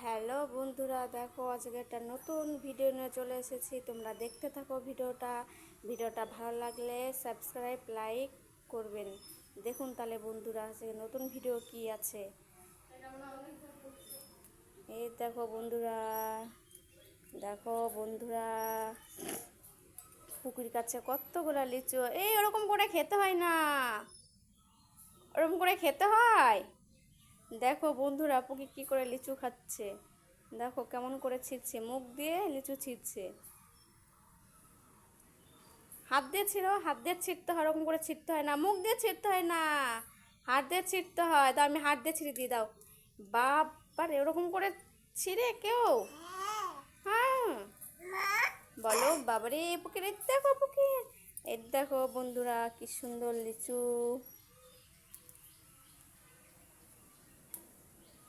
Hello বন্ধুরা, দেখো আজকে একটা নতুন ভিডিও নিয়ে চলে এসেছি। তোমরা দেখতে থাকো ভিডিওটা ভালো লাগলে সাবস্ক্রাইব লাইক করবেন। দেখুন তাহলে বন্ধুরা, আজকে নতুন ভিডিও কি আছে। এই দেখো বন্ধুরা পুকুর কাছে কতগুলা লিচু। এই ওরকম করে খেতে হয় না, ওরকম করে খেতে হয়। দেখো বন্ধুরা পুকি কি করে লিচু খাচ্ছে। দেখো কেমন করে ছিঁড়ছে, মুখ দিয়ে লিচু ছিঁড়ছে। হাত দিয়ে ছিঁড়তে হয়, ওরকম করে ছিঁড়তে হয় না, মুখ দিয়ে ছিঁড়তে হয় না, হাত দিয়ে ছিঁড়তে হয়। দাও আমি হাত দিয়ে ছিঁড়ে দিয়ে দাও। বাবার এরকম করে ছিঁড়ে কেউ? হ্যাঁ বলো বাবারে পুকুর। দেখো পুকুর, এই দেখো বন্ধুরা কি সুন্দর লিচু।